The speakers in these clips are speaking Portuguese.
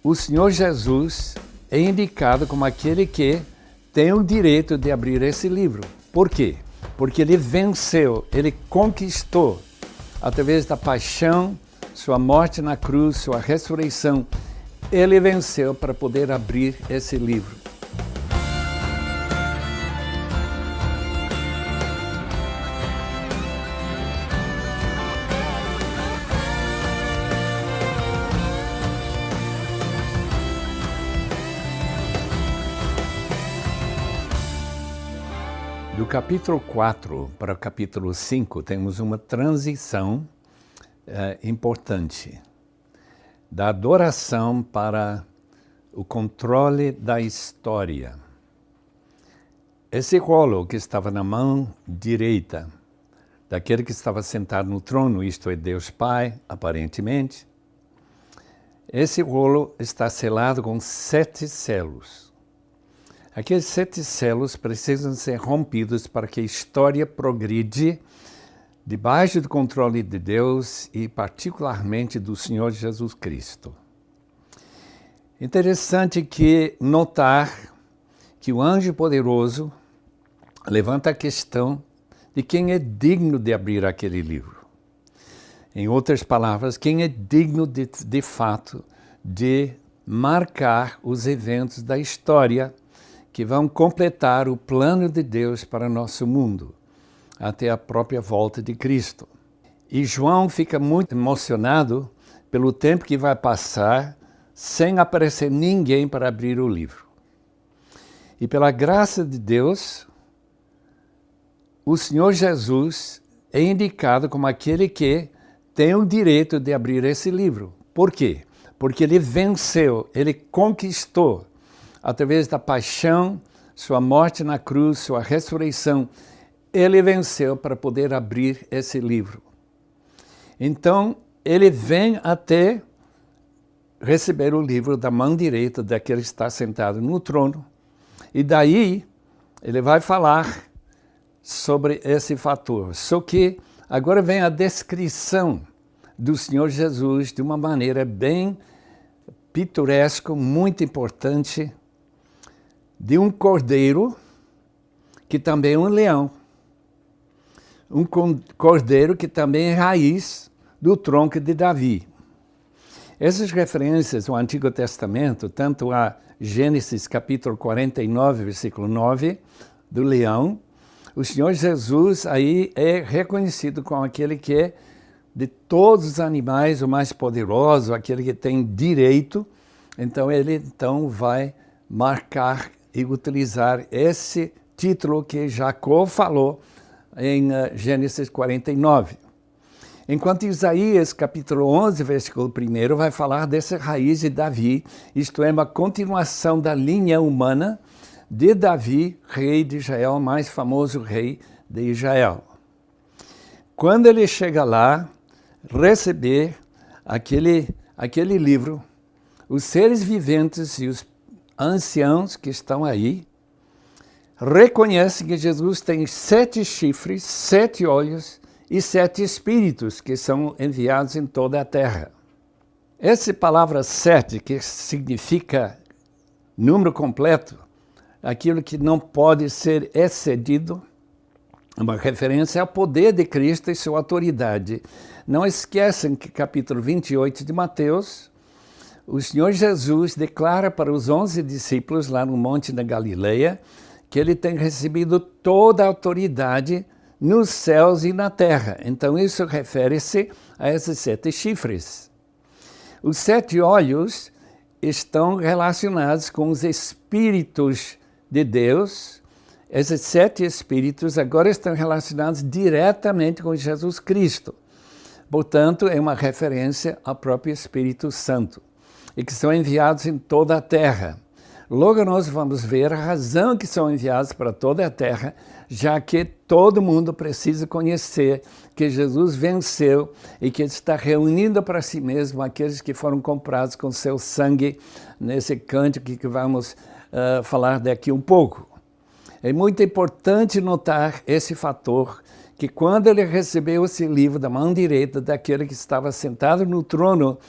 o Senhor Jesus é indicado como aquele que tem o direito de abrir esse livro. Por quê? Porque ele venceu, ele conquistou, através da paixão, sua morte na cruz, sua ressurreição, ele venceu para poder abrir esse livro. Do capítulo 4 para o capítulo 5, temos uma transição importante. Da adoração para o controle da história. Esse rolo que estava na mão direita daquele que estava sentado no trono, isto é, Deus Pai, aparentemente, esse rolo está selado com 7 selos. Aqueles 7 selos precisam ser rompidos para que a história progride debaixo do controle de Deus e particularmente do Senhor Jesus Cristo. Interessante que notar que o anjo poderoso levanta a questão de quem é digno de abrir aquele livro. Em outras palavras, quem é digno de fato de marcar os eventos da história que vão completar o plano de Deus para o nosso mundo, até a própria volta de Cristo. E João fica muito emocionado pelo tempo que vai passar sem aparecer ninguém para abrir o livro. E pela graça de Deus, o Senhor Jesus é indicado como aquele que tem o direito de abrir esse livro. Por quê? Porque ele venceu, ele conquistou, através da paixão, sua morte na cruz, sua ressurreição, ele venceu para poder abrir esse livro. Então, ele vem até receber o livro da mão direita daquele que está sentado no trono, e daí ele vai falar sobre esse fator. Só que agora vem a descrição do Senhor Jesus de uma maneira bem pitoresca, muito importante, de um cordeiro que também é um leão. Um cordeiro que também é raiz do tronco de Davi. Essas referências ao Antigo Testamento, tanto a Gênesis capítulo 49, versículo 9, do leão, o Senhor Jesus aí é reconhecido como aquele que é de todos os animais o mais poderoso, aquele que tem direito. Então ele vai marcar e utilizar esse título que Jacó falou em Gênesis 49. Enquanto Isaías, capítulo 11, versículo 1, vai falar dessa raiz de Davi, isto é, uma continuação da linha humana de Davi, rei de Israel, mais famoso rei de Israel. Quando ele chega lá, receber aquele livro, os seres viventes e os anciãos que estão aí reconhecem que Jesus tem 7 chifres, 7 olhos e 7 espíritos que são enviados em toda a terra. Essa palavra 7, que significa número completo, aquilo que não pode ser excedido, é uma referência ao poder de Cristo e sua autoridade. Não esqueçam que capítulo 28 de Mateus, o Senhor Jesus declara para os 11 discípulos lá no Monte da Galileia que ele tem recebido toda a autoridade nos céus e na terra. Então isso refere-se a esses 7 chifres. Os 7 olhos estão relacionados com os espíritos de Deus. Esses 7 espíritos agora estão relacionados diretamente com Jesus Cristo. Portanto, é uma referência ao próprio Espírito Santo, e que são enviados em toda a terra. Logo nós vamos ver a razão que são enviados para toda a terra, já que todo mundo precisa conhecer que Jesus venceu e que está reunindo para si mesmo aqueles que foram comprados com seu sangue, nesse cântico que vamos falar daqui um pouco. É muito importante notar esse fator, que quando ele recebeu esse livro da mão direita daquele que estava sentado no trono,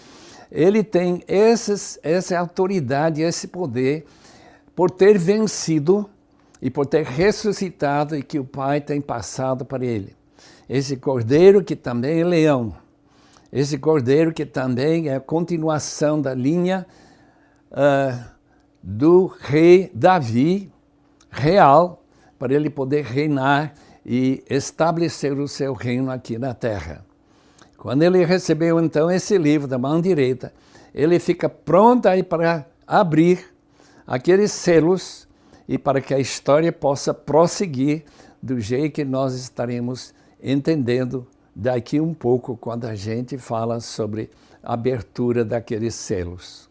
ele tem essa autoridade, esse poder, por ter vencido e por ter ressuscitado e que o Pai tem passado para ele. Esse cordeiro que também é leão, esse cordeiro que também é a continuação da linha do rei Davi, real, para ele poder reinar e estabelecer o seu reino aqui na terra. Quando ele recebeu então esse livro da mão direita, ele fica pronto aí para abrir aqueles selos e para que a história possa prosseguir do jeito que nós estaremos entendendo daqui um pouco quando a gente fala sobre a abertura daqueles selos.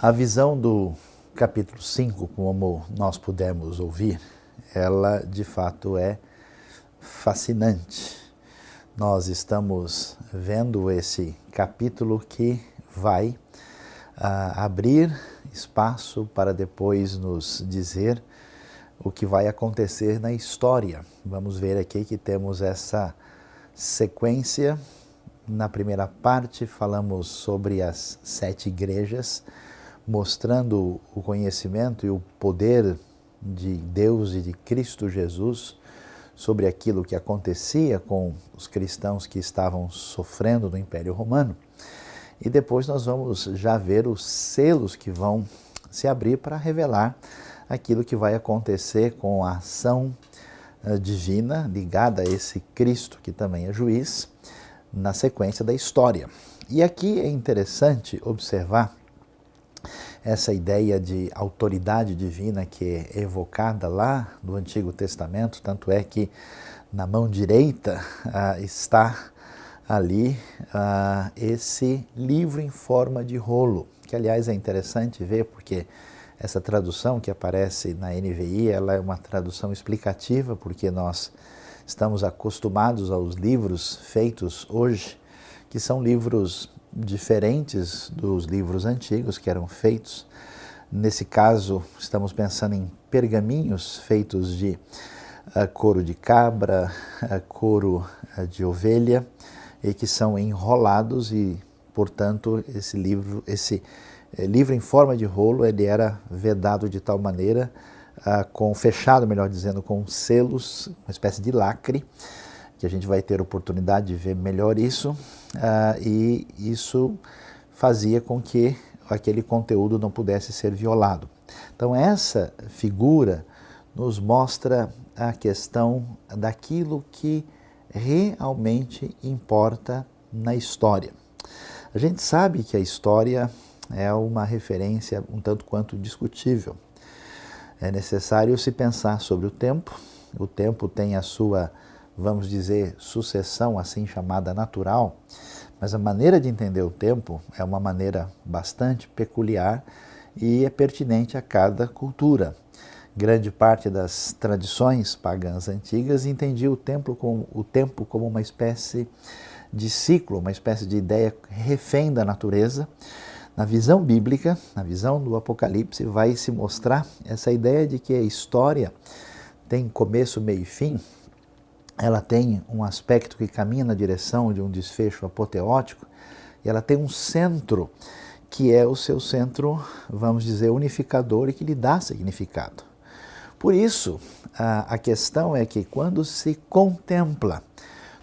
A visão do capítulo 5, como nós pudemos ouvir, ela de fato é fascinante. Nós estamos vendo esse capítulo que vai abrir espaço para depois nos dizer o que vai acontecer na história. Vamos ver aqui que temos essa sequência. Na primeira parte falamos sobre as 7 igrejas, mostrando o conhecimento e o poder de Deus e de Cristo Jesus sobre aquilo que acontecia com os cristãos que estavam sofrendo no Império Romano. E depois nós vamos já ver os selos que vão se abrir para revelar aquilo que vai acontecer com a ação divina ligada a esse Cristo que também é juiz na sequência da história. E aqui é interessante observar essa ideia de autoridade divina que é evocada lá no Antigo Testamento, tanto é que na mão direita está ali esse livro em forma de rolo, que aliás é interessante ver porque essa tradução que aparece na NVI, ela é uma tradução explicativa, porque nós estamos acostumados aos livros feitos hoje, que são livros diferentes dos livros antigos que eram feitos. Nesse caso, estamos pensando em pergaminhos feitos de couro de cabra, couro de ovelha, e que são enrolados e, portanto, esse livro em forma de rolo, ele era vedado de tal maneira, fechado, melhor dizendo, com selos, uma espécie de lacre, que a gente vai ter oportunidade de ver melhor isso, e isso fazia com que aquele conteúdo não pudesse ser violado. Então essa figura nos mostra a questão daquilo que realmente importa na história. A gente sabe que a história é uma referência um tanto quanto discutível. É necessário se pensar sobre o tempo. O tempo tem a sua, vamos dizer, sucessão assim chamada natural, mas a maneira de entender o tempo é uma maneira bastante peculiar e é pertinente a cada cultura. Grande parte das tradições pagãs antigas entendia o tempo como uma espécie de ciclo, uma espécie de ideia refém da natureza. Na visão bíblica, na visão do Apocalipse, vai se mostrar essa ideia de que a história tem começo, meio e fim. Ela tem um aspecto que caminha na direção de um desfecho apoteótico, e ela tem um centro que é o seu centro, vamos dizer, unificador e que lhe dá significado. Por isso, a questão é que quando se contempla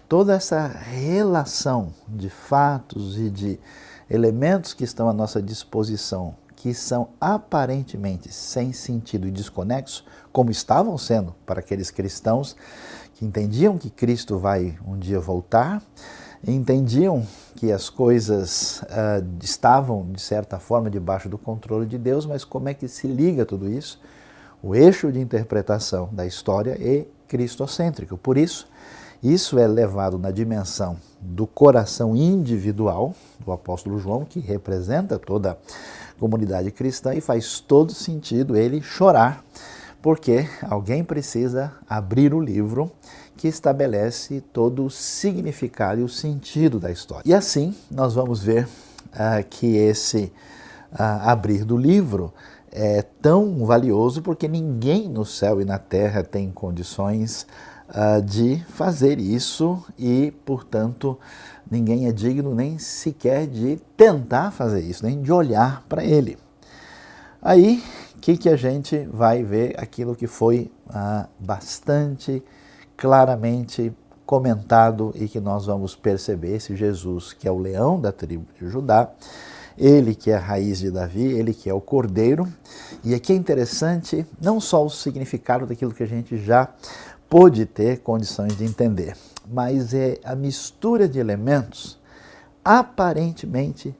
toda essa relação de fatos e de elementos que estão à nossa disposição, que são aparentemente sem sentido e desconexos, como estavam sendo para aqueles cristãos que entendiam que Cristo vai um dia voltar, entendiam que as coisas estavam, de certa forma, debaixo do controle de Deus, mas como é que se liga tudo isso? O eixo de interpretação da história é cristocêntrico. Por isso, isso é levado na dimensão do coração individual do apóstolo João, que representa toda a comunidade cristã, e faz todo sentido ele chorar, porque alguém precisa abrir o livro que estabelece todo o significado e o sentido da história. E assim nós vamos ver que esse abrir do livro é tão valioso porque ninguém no céu e na terra tem condições de fazer isso e, portanto, ninguém é digno nem sequer de tentar fazer isso, nem de olhar para ele. Aí, o que a gente vai ver? Aquilo que foi bastante claramente comentado e que nós vamos perceber, esse Jesus que é o leão da tribo de Judá, ele que é a raiz de Davi, ele que é o cordeiro. E aqui é interessante não só o significado daquilo que a gente já pôde ter condições de entender, mas é a mistura de elementos aparentemente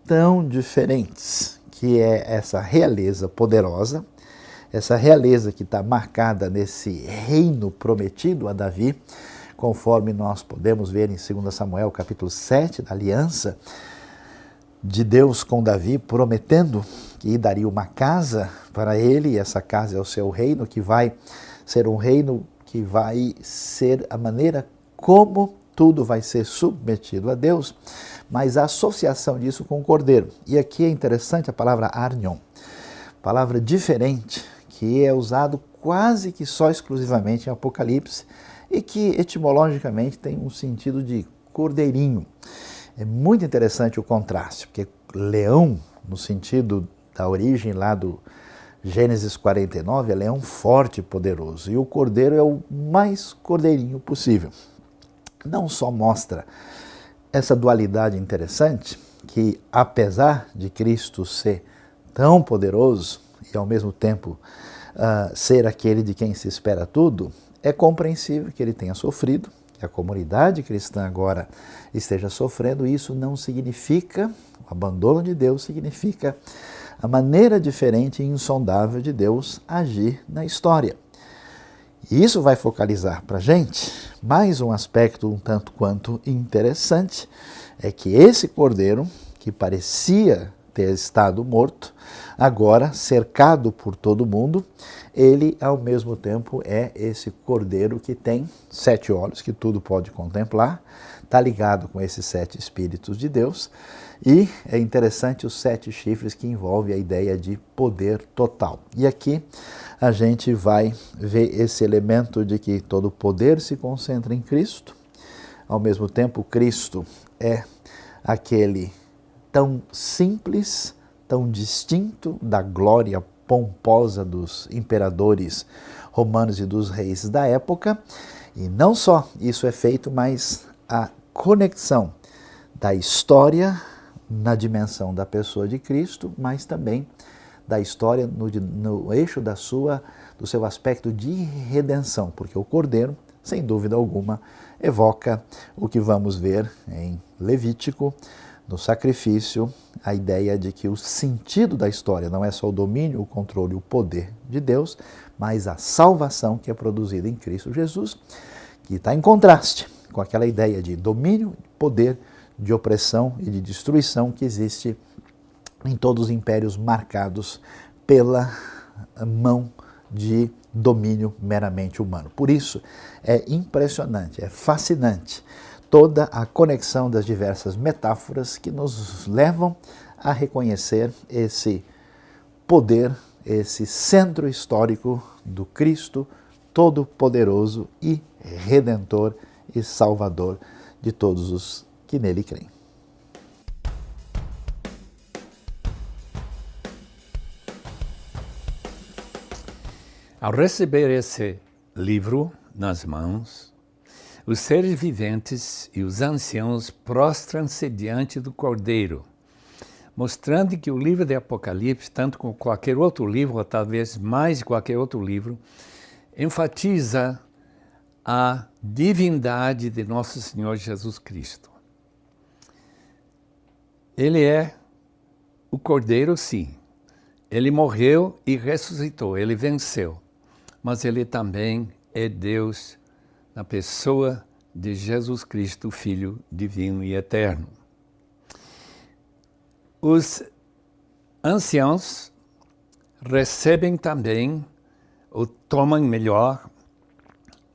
tão diferentes, que é essa realeza poderosa, essa realeza que está marcada nesse reino prometido a Davi, conforme nós podemos ver em 2 Samuel capítulo 7, da aliança de Deus com Davi, prometendo que daria uma casa para ele, e essa casa é o seu reino, que vai ser um reino que vai ser a maneira como tudo vai ser submetido a Deus, mas a associação disso com o cordeiro. E aqui é interessante a palavra arnion, palavra diferente, que é usado quase que só exclusivamente em Apocalipse e que etimologicamente tem um sentido de cordeirinho. É muito interessante o contraste, porque leão, no sentido da origem lá do Gênesis 49, é leão forte e poderoso, e o cordeiro é o mais cordeirinho possível. Não só mostra essa dualidade interessante, que apesar de Cristo ser tão poderoso e ao mesmo tempo ser aquele de quem se espera tudo, é compreensível que ele tenha sofrido, que a comunidade cristã agora esteja sofrendo. Isso não significa, o abandono de Deus significa a maneira diferente e insondável de Deus agir na história. E isso vai focalizar para a gente mais um aspecto um tanto quanto interessante, é que esse cordeiro, que parecia ter estado morto, agora cercado por todo mundo, ele ao mesmo tempo é esse cordeiro que tem 7 olhos, que tudo pode contemplar, está ligado com esses 7 Espíritos de Deus, e é interessante os 7 chifres, que envolve a ideia de poder total. E aqui a gente vai ver esse elemento de que todo poder se concentra em Cristo, ao mesmo tempo Cristo é aquele tão simples, tão distinto da glória pomposa dos imperadores romanos e dos reis da época. E não só isso é feito, mas a conexão da história na dimensão da pessoa de Cristo, mas também da história no eixo do seu aspecto de redenção, porque o Cordeiro, sem dúvida alguma, evoca o que vamos ver em Levítico, no sacrifício, a ideia de que o sentido da história não é só o domínio, o controle, o poder de Deus, mas a salvação que é produzida em Cristo Jesus, que está em contraste com aquela ideia de domínio, poder, de opressão e de destruição que existe em todos os impérios marcados pela mão de domínio meramente humano. Por isso, é impressionante, é fascinante toda a conexão das diversas metáforas que nos levam a reconhecer esse poder, esse centro histórico do Cristo Todo-Poderoso e Redentor e Salvador de todos os que nele creem. Ao receber esse livro nas mãos, os seres viventes e os anciãos prostram-se diante do Cordeiro, mostrando que o livro de Apocalipse, tanto como qualquer outro livro, ou talvez mais qualquer outro livro, enfatiza a divindade de nosso Senhor Jesus Cristo. Ele é o Cordeiro, sim. Ele morreu e ressuscitou, ele venceu. Mas ele também é Deus na pessoa de Jesus Cristo, Filho divino e eterno. Os anciãos recebem também, ou tomam melhor,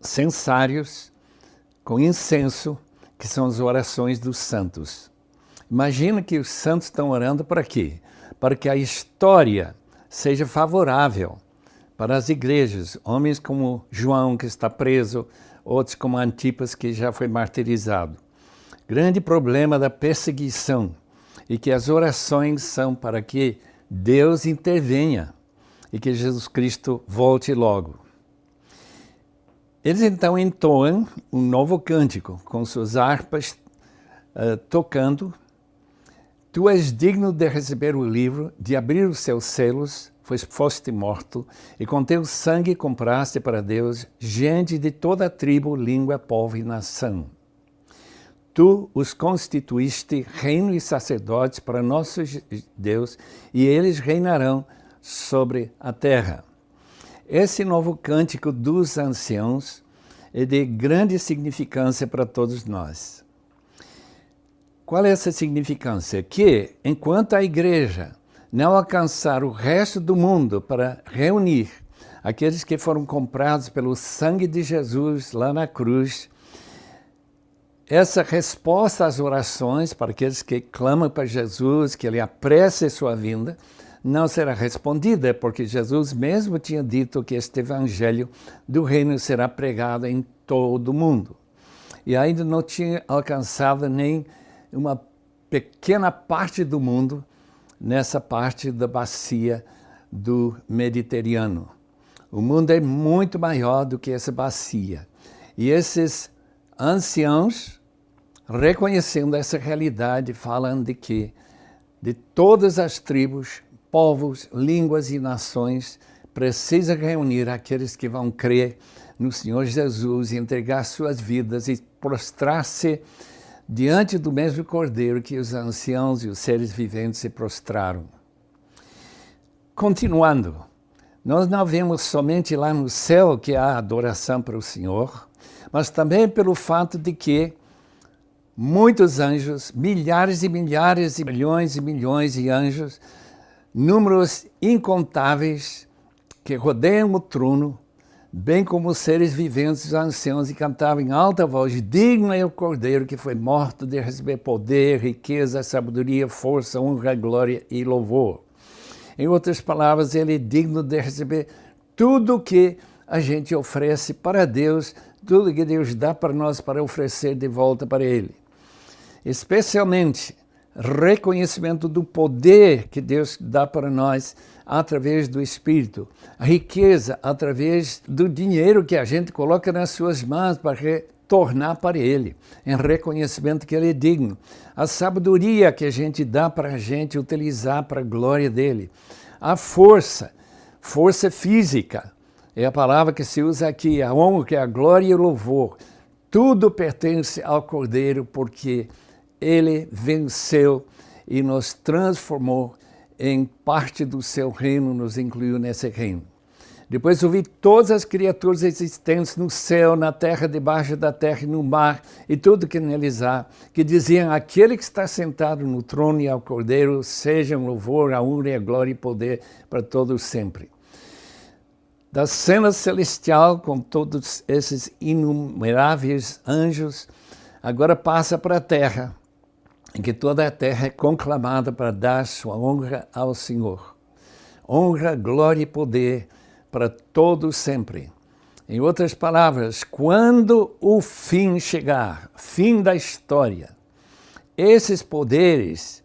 censários com incenso, que são as orações dos santos. Imagina que os santos estão orando para quê? Para que a história seja favorável para as igrejas, homens como João, que está preso, outros como Antipas, que já foi martirizado. Grande problema da perseguição, e que as orações são para que Deus intervenha e que Jesus Cristo volte logo. Eles então entoam um novo cântico, com suas harpas tocando. Tu és digno de receber o livro, de abrir os seus selos, pois foste morto, e com teu sangue compraste para Deus gente de toda a tribo, língua, povo e nação. Tu os constituíste reino e sacerdotes para nosso Deus, e eles reinarão sobre a terra. Esse novo cântico dos anciãos é de grande significância para todos nós. Qual é essa significância? Que, enquanto a igreja não alcançar o resto do mundo para reunir aqueles que foram comprados pelo sangue de Jesus lá na cruz, essa resposta às orações para aqueles que clamam para Jesus, que ele apresse sua vinda, não será respondida, porque Jesus mesmo tinha dito que este evangelho do reino será pregado em todo o mundo. E ainda não tinha alcançado nem uma pequena parte do mundo nessa parte da bacia do Mediterrâneo. O mundo é muito maior do que essa bacia. E esses anciãos, reconhecendo essa realidade, falam de que de todas as tribos, povos, línguas e nações, precisa reunir aqueles que vão crer no Senhor Jesus e entregar suas vidas e prostrar-se diante do mesmo Cordeiro que os anciãos e os seres viventes se prostraram. Continuando, nós não vemos somente lá no céu que há adoração para o Senhor, mas também pelo fato de que muitos anjos, milhares e milhares e milhões de anjos, números incontáveis que rodeiam o trono, bem como os seres viventes, os anciãos, e cantavam em alta voz: digno é o Cordeiro que foi morto de receber poder, riqueza, sabedoria, força, honra, glória e louvor. Em outras palavras, ele é digno de receber tudo o que a gente oferece para Deus, tudo que Deus dá para nós para oferecer de volta para ele. Especialmente reconhecimento do poder que Deus dá para nós através do Espírito, a riqueza através do dinheiro que a gente coloca nas suas mãos para retornar para Ele, em reconhecimento que Ele é digno, a sabedoria que a gente dá para a gente utilizar para a glória dEle, a força física, é a palavra que se usa aqui, a honra, que é a glória e o louvor, tudo pertence ao Cordeiro, porque Ele venceu e nos transformou em parte do seu reino, nos incluiu nesse reino. Depois ouvi todas as criaturas existentes no céu, na terra, debaixo da terra e no mar, e tudo que neles há, que diziam: aquele que está sentado no trono e ao Cordeiro, sejam louvor, a honra, a glória e poder para todos sempre. Da cena celestial, com todos esses inumeráveis anjos, agora passa para a terra, em que toda a terra é conclamada para dar sua honra ao Senhor. Honra, glória e poder para todos sempre. Em outras palavras, quando o fim chegar, fim da história, esses poderes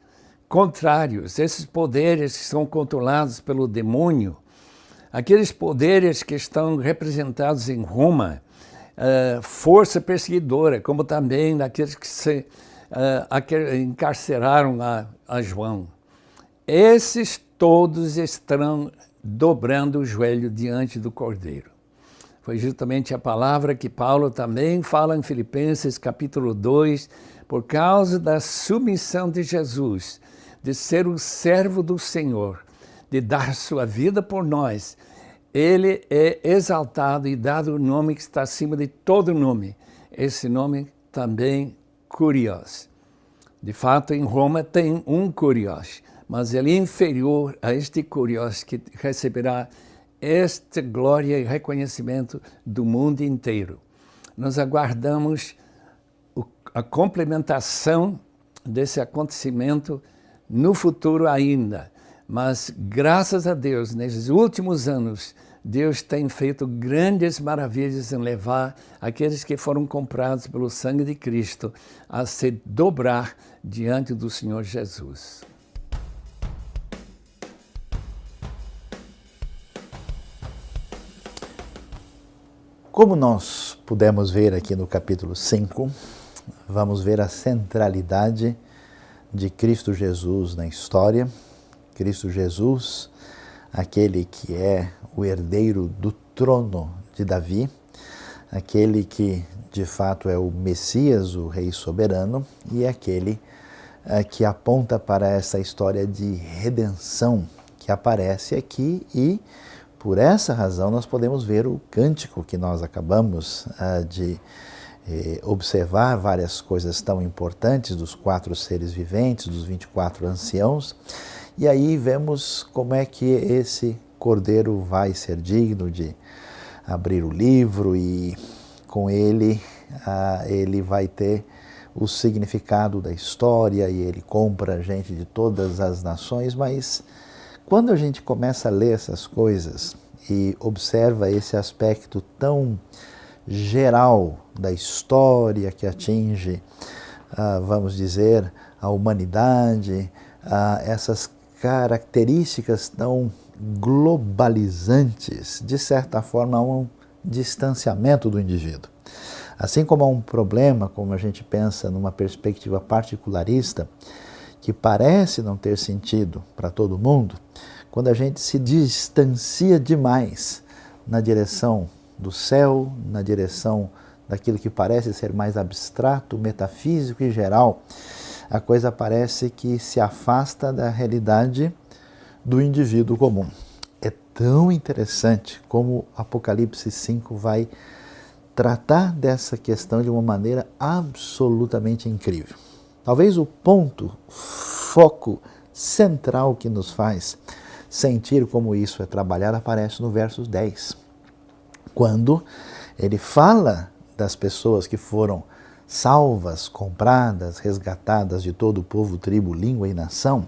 contrários, esses poderes que são controlados pelo demônio, aqueles poderes que estão representados em Roma, força perseguidora, como também daqueles que se encarceraram a João. Esses todos estarão dobrando o joelho diante do Cordeiro. Foi justamente a palavra que Paulo também fala em Filipenses capítulo 2, por causa da submissão de Jesus, de ser o servo do Senhor, de dar sua vida por nós. Ele é exaltado e dado o nome que está acima de todo nome. Esse nome também Kurios. De fato, em Roma tem um Kurios, mas ele é inferior a este Kurios que receberá esta glória e reconhecimento do mundo inteiro. Nós aguardamos a complementação desse acontecimento no futuro ainda, mas graças a Deus, nesses últimos anos, Deus tem feito grandes maravilhas em levar aqueles que foram comprados pelo sangue de Cristo a se dobrar diante do Senhor Jesus. Como nós pudemos ver aqui no capítulo 5, vamos ver a centralidade de Cristo Jesus na história. Cristo Jesus, aquele que é o herdeiro do trono de Davi, aquele que de fato é o Messias, o Rei soberano, e aquele que aponta para essa história de redenção que aparece aqui, e por essa razão nós podemos ver o cântico que nós acabamos de observar, várias coisas tão importantes dos 4 seres viventes, dos 24 anciãos, e aí vemos como é que esse Cordeiro vai ser digno de abrir o livro e com ele ele vai ter o significado da história e ele compra gente de todas as nações, mas quando a gente começa a ler essas coisas e observa esse aspecto tão geral da história que atinge, vamos dizer, a humanidade, essas características tão globalizantes, de certa forma há um distanciamento do indivíduo. Assim como há um problema, como a gente pensa numa perspectiva particularista, que parece não ter sentido para todo mundo, quando a gente se distancia demais na direção do céu, na direção daquilo que parece ser mais abstrato, metafísico e geral, a coisa parece que se afasta da realidade do indivíduo comum. É tão interessante como Apocalipse 5 vai tratar dessa questão de uma maneira absolutamente incrível. Talvez o ponto, foco central que nos faz sentir como isso é trabalhado aparece no verso 10, quando ele fala das pessoas que foram salvas, compradas, resgatadas de todo o povo, tribo, língua e nação,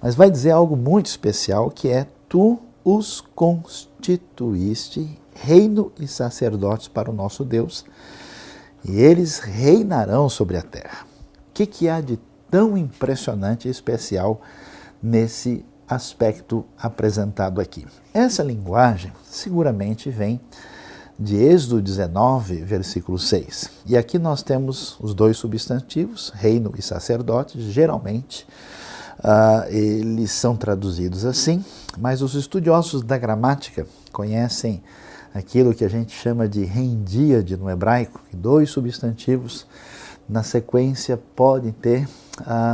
mas vai dizer algo muito especial, que é: tu os constituíste reino e sacerdotes para o nosso Deus, e eles reinarão sobre a terra. O que há de tão impressionante e especial nesse aspecto apresentado aqui? Essa linguagem seguramente vem de Êxodo 19, versículo 6. E aqui nós temos os 2 substantivos, reino e sacerdote. Geralmente eles são traduzidos assim, mas os estudiosos da gramática conhecem aquilo que a gente chama de rendíade no hebraico, que 2 substantivos na sequência podem ter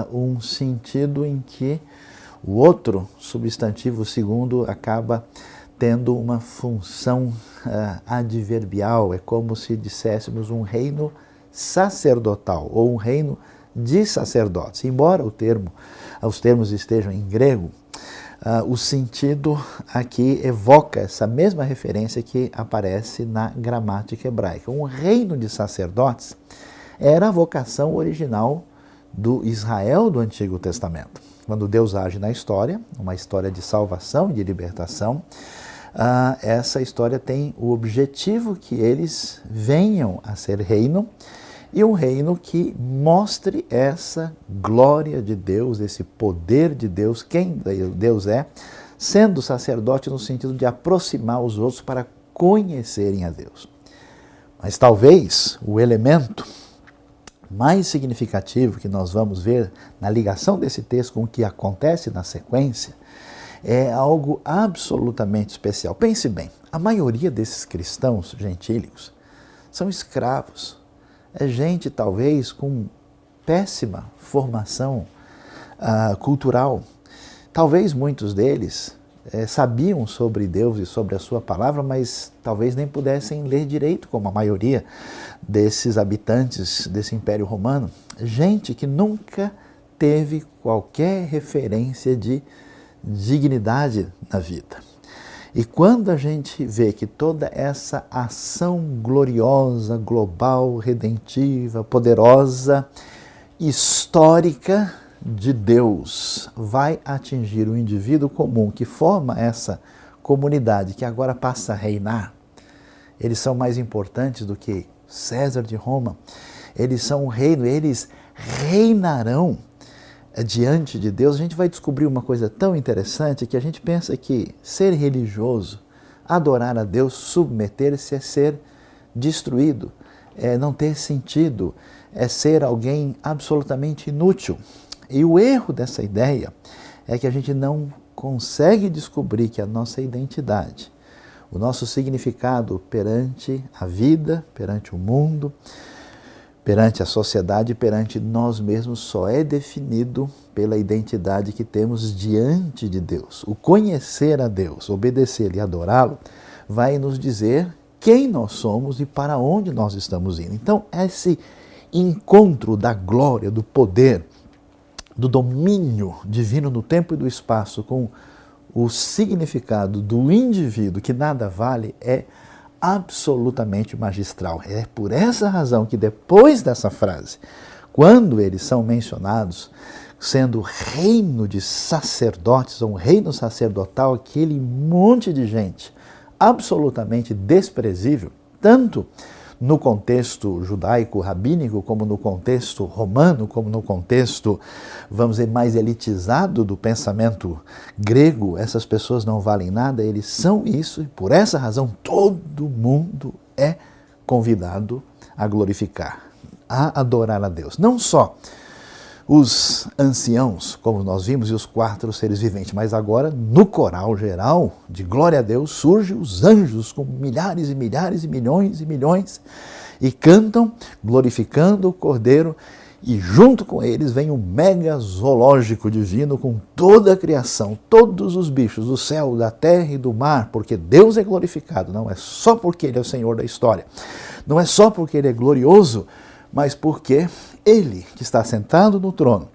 um sentido em que o outro substantivo segundo acaba tendo uma função adverbial. É como se disséssemos um reino sacerdotal ou um reino de sacerdotes. Embora os termos estejam em grego, o sentido aqui evoca essa mesma referência que aparece na gramática hebraica. Um reino de sacerdotes era a vocação original do Israel do Antigo Testamento. Quando Deus age na história, uma história de salvação e de libertação, essa história tem o objetivo que eles venham a ser reino, e um reino que mostre essa glória de Deus, esse poder de Deus, quem Deus é, sendo sacerdote no sentido de aproximar os outros para conhecerem a Deus. Mas talvez o elemento mais significativo que nós vamos ver na ligação desse texto com o que acontece na sequência é algo absolutamente especial. Pense bem, a maioria desses cristãos gentílicos são escravos. É gente talvez com péssima formação cultural. Talvez muitos deles sabiam sobre Deus e sobre a sua palavra, mas talvez nem pudessem ler direito, como a maioria desses habitantes desse Império Romano. Gente que nunca teve qualquer referência de dignidade na vida. E quando a gente vê que toda essa ação gloriosa, global, redentiva, poderosa, histórica de Deus vai atingir o indivíduo comum que forma essa comunidade que agora passa a reinar, eles são mais importantes do que César de Roma. Eles são um reino, eles reinarão diante de Deus. A gente vai descobrir uma coisa tão interessante que a gente pensa que ser religioso, adorar a Deus, submeter-se é ser destruído, é não ter sentido, é ser alguém absolutamente inútil. E o erro dessa ideia é que a gente não consegue descobrir que a nossa identidade, o nosso significado perante a vida, perante o mundo, perante a sociedade, perante nós mesmos, só é definido pela identidade que temos diante de Deus. O conhecer a Deus, obedecer e adorá-lo, vai nos dizer quem nós somos e para onde nós estamos indo. Então, esse encontro da glória, do poder, do domínio divino no tempo e do espaço com o significado do indivíduo que nada vale é absolutamente magistral. É por essa razão que depois dessa frase, quando eles são mencionados sendo reino de sacerdotes, ou um reino sacerdotal, aquele monte de gente absolutamente desprezível, tanto no contexto judaico, rabínico, como no contexto romano, como no contexto, vamos dizer, mais elitizado do pensamento grego, essas pessoas não valem nada, eles são isso, e por essa razão todo mundo é convidado a glorificar, a adorar a Deus. Não só os anciãos, como nós vimos, e os 4 seres viventes, mas agora no coral geral de glória a Deus surgem os anjos com milhares e milhares e milhões e cantam glorificando o Cordeiro, e junto com eles vem um mega zoológico divino com toda a criação, todos os bichos do céu, da terra e do mar, porque Deus é glorificado, não é só porque Ele é o Senhor da história, não é só porque Ele é glorioso, mas porque Ele, que está sentado no trono,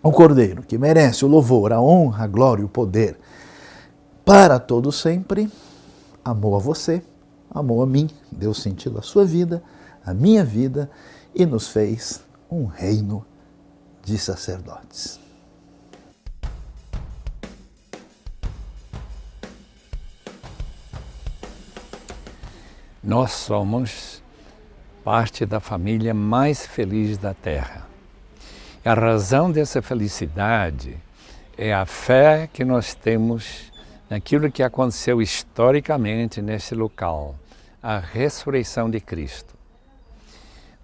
o Cordeiro, que merece o louvor, a honra, a glória e o poder, para todo sempre, amou a você, amou a mim, deu sentido à sua vida, à minha vida, e nos fez um reino de sacerdotes. Nós somos parte da família mais feliz da Terra. E a razão dessa felicidade é a fé que nós temos naquilo que aconteceu historicamente nesse local, a ressurreição de Cristo.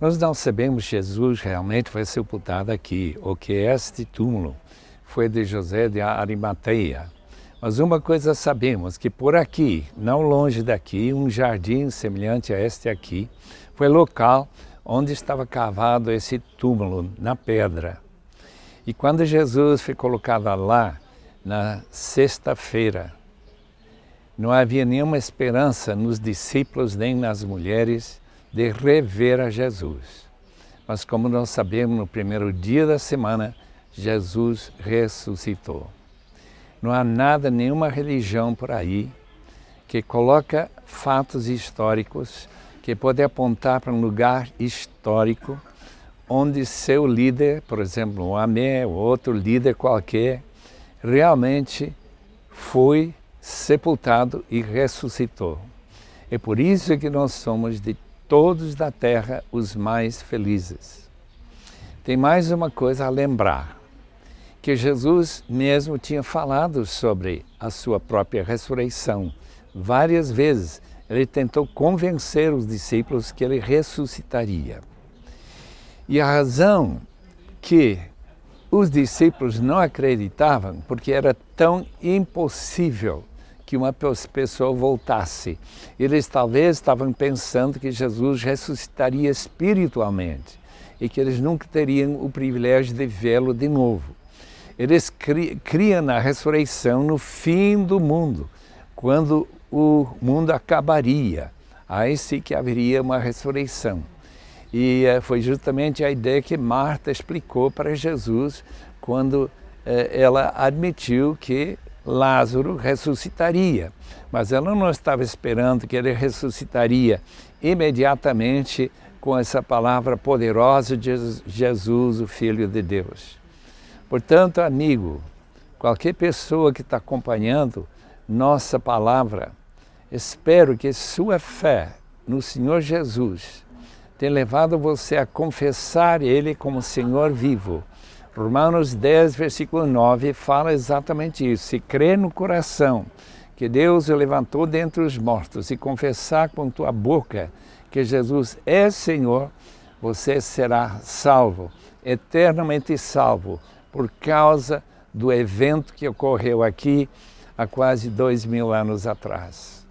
Nós não sabemos se Jesus realmente foi sepultado aqui, ou que este túmulo foi de José de Arimateia. Mas uma coisa sabemos, que por aqui, não longe daqui, um jardim semelhante a este aqui, foi local onde estava cavado esse túmulo na pedra. E quando Jesus foi colocado lá, na sexta-feira, não havia nenhuma esperança nos discípulos nem nas mulheres de rever a Jesus. Mas como nós sabemos, no primeiro dia da semana, Jesus ressuscitou. Não há nada, nenhuma religião por aí que coloca fatos históricos que pode apontar para um lugar histórico onde seu líder, por exemplo, o Amé, ou outro líder qualquer, realmente foi sepultado e ressuscitou. É por isso que nós somos de todos da terra os mais felizes. Tem mais uma coisa a lembrar, que Jesus mesmo tinha falado sobre a sua própria ressurreição várias vezes. Ele tentou convencer os discípulos que ele ressuscitaria. E a razão que os discípulos não acreditavam, porque era tão impossível que uma pessoa voltasse. Eles talvez estavam pensando que Jesus ressuscitaria espiritualmente e que eles nunca teriam o privilégio de vê-lo de novo. Eles criam na ressurreição no fim do mundo, quando o mundo acabaria. Aí sim que haveria uma ressurreição. E foi justamente a ideia que Marta explicou para Jesus quando ela admitiu que Lázaro ressuscitaria. Mas ela não estava esperando que ele ressuscitaria imediatamente com essa palavra poderosa de Jesus, o Filho de Deus. Portanto, amigo, qualquer pessoa que está acompanhando nossa palavra. Espero que sua fé no Senhor Jesus tenha levado você a confessar Ele como Senhor vivo. Romanos 10, versículo 9, fala exatamente isso. Se crer no coração que Deus o levantou dentre os mortos e confessar com tua boca que Jesus é Senhor, você será salvo, eternamente salvo, por causa do evento que ocorreu aqui há quase 2000 anos atrás.